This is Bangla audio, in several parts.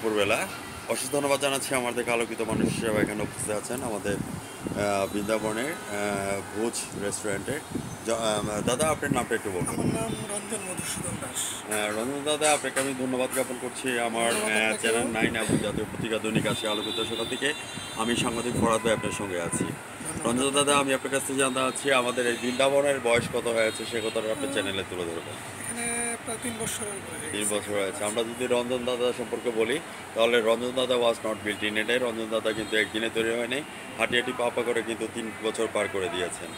দুপুরবেলা অশেষ ধন্যবাদ জানাচ্ছি আমাদের আলোকিত মানুষ হিসেবে এখানে উপস্থিত আছেন আমাদের বৃন্দাবনের ভোজ রেস্টুরেন্টে। দাদা, আপনার নামটা একটু বলবেন। আমার নাম রঞ্জন মধুসূদন দাস। রঞ্জন দাদা, আপনাকে আমি ধন্যবাদ জ্ঞাপন করছি আমার ধন্যবাদ আপনাকেও। চ্যানেল 9 এবং জাতীয় পত্রিকা দৈনিক আজকে আলোকিত সেখান থেকে। আমি সাংবাদিক ফরহাদ ভাই আপনার সঙ্গে আছি। ধন্যবাদ রঞ্জন দাদা, আপনাকেও। আমি আপনার কাছ থেকে জানতে চাচ্ছি আমাদের এই বৃন্দাবনের বয়স কত হয়েছে সে কথাটা আপনার চ্যানেলে তুলে ধরবেন। এখানে প্রায় 3 বছরের উপরে হয়ে 3 গেছে বছর এখানে হয়েছে। বাস। আমরা যদি রঞ্জন দাদা সম্পর্কে বলি তাহলে রঞ্জন দাদা was not built in a day. Ranjan দাদা কিন্তু একদিনে তৈরি হয়নি, হাঁটি হাঁটি পাপা করে কিন্তু 3 বছর পার করে দিয়েছেন।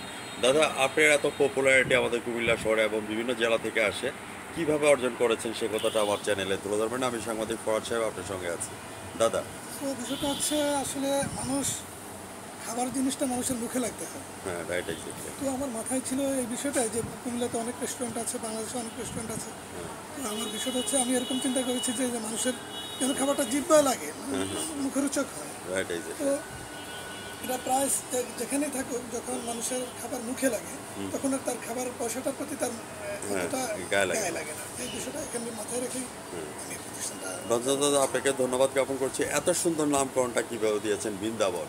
দাদা, আপনার এত পপুলারিটি আমাদের কুমিল্লা শহরে এবং বিভিন্ন জেলা থেকে আসে, কিভাবে অর্জন করেছেন সে কথাটা আমার চ্যানেলে তুলে ধরবেন। আমি সাংবাদিক ফরহাদ সাহেব আপনার সঙ্গে আছি। দাদা। তো বিষয়টা হচ্ছে আসলে মানুষ খাবার জিনিসটা মানুষের মুখে লাগতে হয়। হ্যাঁ, রাইট, এক্স্যাক্টলি। তো আমার মাথায় ছিল এই বিষয়টা যে কুমিল্লাতে অনেক রেস্টুরেন্ট আছে, বাংলাদেশে অনেক রেস্টুরেন্ট আছে। তো আমার বিষয়টা হচ্ছে আমি এরকম চিন্তা করেছি যে মানুষের যেন খাবারটা জিহ্বায় লাগে, মুখরোচক হয়। রাইট, তো এক্স্যাক্টলি। এটা প্রায় যেখানেই থাকুক, যখন মানুষের খাবার মুখে লাগে তখন আর তার খাবার পয়সাটার প্রতি তার হ্যাঁ, অতটা গায়ে লাগে। গায়ে লাগে না। এই বিষয়টা এখানে মাথায় রেখে আমি এই প্রতিষ্ঠানটা। রঞ্জন দাদা, আপনাকে ধন্যবাদ জ্ঞাপন করছি। এত সুন্দর নামকরণটা কিভাবে দিয়েছেন বৃন্দাবন?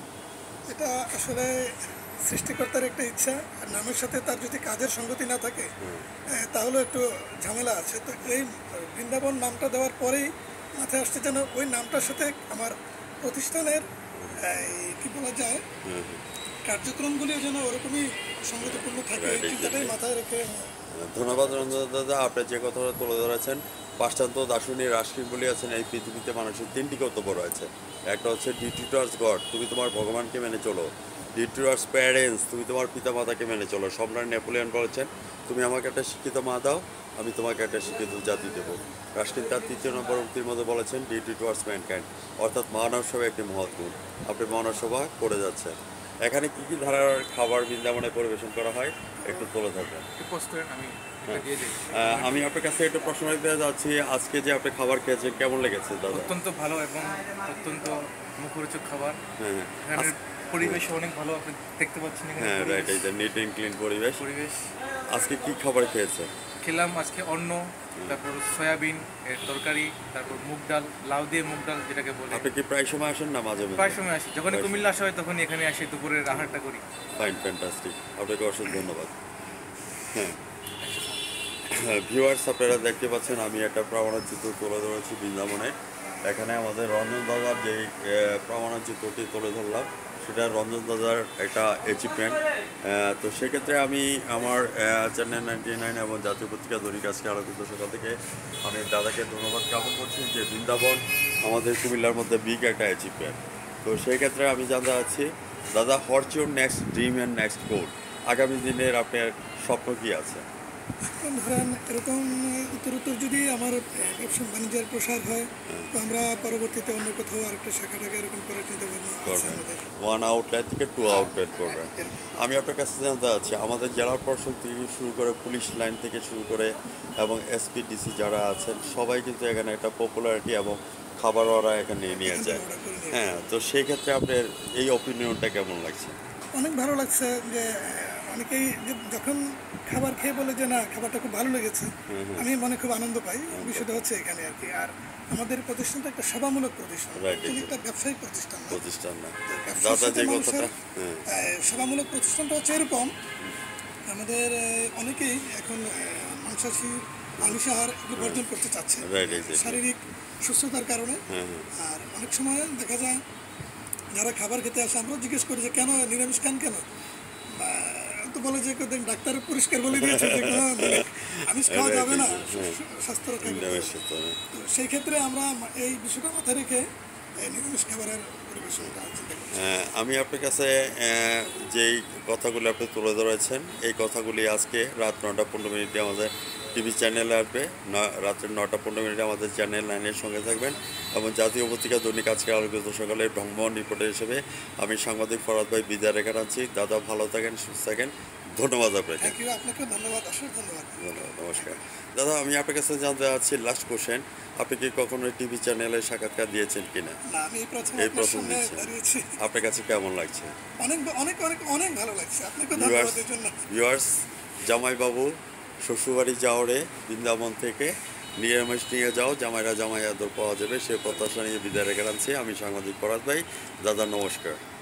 এটা আসলে সৃষ্টিকর্তার একটা ইচ্ছা, আর নামের সাথে তার যদি কাজের সঙ্গতি না থাকে তাহলে একটু ঝামেলা আছে। তো এই বৃন্দাবন নামটা দেওয়ার পরেই মাথায় আসছে যেন ওই নামটার সাথে আমার প্রতিষ্ঠানের কি বলা যায় কার্যক্রমগুলিও যেন ওরকমই সঙ্গতিপূর্ণ থাকে, এই Right, চিন্তাটাই exactly. মাথায় রেখে ধন্যবাদ রঞ্জন দাদা, আপনি যে কথাটা তুলে ধরেছেন। পাশ্চাত্য দার্শনিক রাষ্ট্রীয় বলিয়াছেন এই পৃথিবীতে মানুষের 3টি কর্তব্য রয়েছে। একটা হচ্ছে ডিউটি টুয়ার্ডস গড, তুমি তোমার ভগবানকে মেনে চলো। ডিউটি টুয়ার্ডস প্যারেন্টস, তুমি তোমার পিতা মাতাকে মেনে চলো। সম্রাট নেপোলিয়ন বলেছেন, তুমি আমাকে একটা শিক্ষিত মা দাও, আমি তোমাকে একটা শিক্ষিত জাতি দেবো। রাশকিন তার 3য় নম্বর উক্তির মধ্যে বলেছেন ডিউটি টুয়ার্ডস ম্যানকাইন্ড, অর্থাৎ মানব সেবা একটি মহৎ গুণ। আপনি মানব সেবা করে যাচ্ছেন। এখানে কি কি ধারার খাবার বৃন্দাবনে পরিবেশন করা হয় একটু তুলে ধরবেন। পোস্ট করেন, আমি এটা দিয়ে দিই। আমি আপনার কাছে একটু প্রশ্ন দিতে যাচ্ছি, আজকে যে আপনি খাবার খেয়েছেন কেমন লেগেছে দাদা? অত্যন্ত ভালো এবং অত্যন্ত মুখরোচক খাবার। হ্যাঁ, হ্যাঁ। এখানের পরিবেশ অনেক ভালো, আপনি দেখতে পাচ্ছেন এখানে হ্যাঁ, রাইট, এই যে নিট অ্যান্ড ক্লিন পরিবেশ। পরিবেশ। আজকে কি খাবার খেয়েছে? খেলাম আজকে অন্ন, তারপর সয়াবিন এর তরকারি, তারপর মুগ ডাল, লাউ দিয়ে মুগ ডাল যেটাকে বলে। আপনি কি প্রায় সময় আসেন না মাঝে প্রায় মাঝে? সময় আসি, যখনই কুমিল্লা আসা হয় তখনই এখানে আসি, দুপুরের আহারটা করি। ফাইন, ফ্যান্টাস্টিক, আপনাকে অসংখ্য ধন্যবাদ। হ্যাঁ, ভিউয়ার্স, আপনারা দেখতে পাচ্ছেন আমি একটা প্রমাণের চিত্র তুলে ধরেছি বৃন্দাবনে। এখানে আমাদের রঞ্জন দাদার যেই প্রমাণের চিত্রটি তুলে ধরলাম সেটা রঞ্জন দাদার একটা অ্যাচিভমেন্ট। তো সেক্ষেত্রে আমি আমার চ্যানেল 99 এবং জাতীয় পত্রিকা দৈনিক আজকে আলোকিত সেখান থেকে আমি দাদাকে ধন্যবাদ জ্ঞাপন করছি যে বৃন্দাবন আমাদের কুমিল্লার মধ্যে বিগ একটা অ্যাচিভমেন্ট। তো সেই ক্ষেত্রে আমি জানতে চাচ্ছি দাদা, what's your next dream and next গোল? আগামী দিনের আপনার স্বপ্ন কী আছে? এখন ধরেন এরকম উত্তরোত্তর যদি আমার ব্যবসা বাণিজ্যের প্রসার হয় তো আমরা পরবর্তীতে অন্য কোথাও আরেকটা শাখা টাকা এরকম করার চিন্তা ভাবনা আছে করবেন আমাদের। 1 আউটলেট থেকে 2 আউটলেট করবেন। আমি আপনার কাছে জানতে চাচ্ছি আমাদের জেলা প্রশাসন থেকে শুরু করে পুলিশ লাইন থেকে শুরু করে এবং এসপিডিসি যারা আছেন সবাই কিন্তু এখানে একটা পপুলারিটি এবং খাবার ওরা এখানে নিয়ে যায়। অর্ডার করে নিয়ে হ্যাঁ, তো সেই ক্ষেত্রে আপনার এই অপিনিয়নটা কেমন লাগছে? অনেক ভালো লাগছে যে অনেকেই যখন খাবার খেয়ে বলে যে না খাবারটা খুব ভালো লেগেছে, আমি মনে খুব আনন্দ পাই। বিষয়টা হচ্ছে এখানে আর কি। আর আমাদের প্রতিষ্ঠানটা একটা সেবামূলক প্রতিষ্ঠান, Right, কিন্তু একটা ব্যবসায়িক প্রতিষ্ঠান না। প্রতিষ্ঠান না। ব্যবসার দাদা সাথে যে মানুষের কথাটা, হ্যাঁ, সেবামূলক প্রতিষ্ঠানটা হচ্ছে এরকম, আমাদের অনেকেই এখন মাংসাশী আমিষ আহার এগুলো বর্জন করতে চাচ্ছে রাইট, exactly. শারীরিক সুস্থতার কারণে। আর অনেক সময় দেখা যায় যারা খাবার খেতে আসে আমরাও জিজ্ঞেস করি যে কেন নিরামিষ খান কেন, তো বলে যে ডাক্তার পরিষ্কার বলে দিয়েছে যে আমিষ খাওয়া যাবে না, স্বাস্থ্য রক্ষা করতে হবে। নিরামিষ তো না। তো সেই ক্ষেত্রে আমরা এই বিষয়টা মাথায় রেখে এই নিরামিষ খাবারের পরিবেশনটা চিন্তা করছি। আমি আপনার কাছে যেই কথাগুলি আপনি তুলে ধরেছেন এই কথাগুলি আজকে রাত 9টা 15 মিনিটে আমাদের টিভি চ্যানেলে আসবে। রাত্রে 9টা 15 মিনিটে আমাদের চ্যানেল 9-এর সঙ্গে থাকবেন এবং জাতীয় পত্রিকা দৈনিক আজকে আলোকিত সকালে ভ্রমণ রিপোর্টার হিসেবে আমি সাংবাদিক ফরহাদ ভাই বিদায় রেখে আনছি। দাদা ভালো থাকেন, সুস্থ থাকেন, ধন্যবাদ আপনাকে। থ্যাংক ইউ, আপনাকে ধন্যবাদ, অসংখ্য ধন্যবাদ। ধন্যবাদ, নমস্কার। দাদা, আমি আপনার কাছে জানতে চাচ্ছি লাস্ট কোশ্চেন, আপনি কি কখনো টিভি চ্যানেলে সাক্ষাৎকার দিয়েছেন কিনা? না, আমি এই প্রথম এই আপনার প্রথম সামনে দিচ্ছেন। দাঁড়িয়েছি। আপনার কাছে কেমন লাগছে? অনেক অনেক অনেক অনেক ভালো লাগছে, আপনাকে ভিউয়ার্স, ধন্যবাদ এর জন্য। ভিউয়ার্স, জামাইবাবু শ্বশুরবাড়ি যাওয়ারে বৃন্দাবন থেকে নিরামিষ নিয়ে যাও, জামাইরা জামাই আদর পাওয়া যাবে, সে প্রত্যাশা নিয়ে বিদায় রেখে আনছি। আমি সাংবাদিক ফরাদ ভাই। দাদা নমস্কার।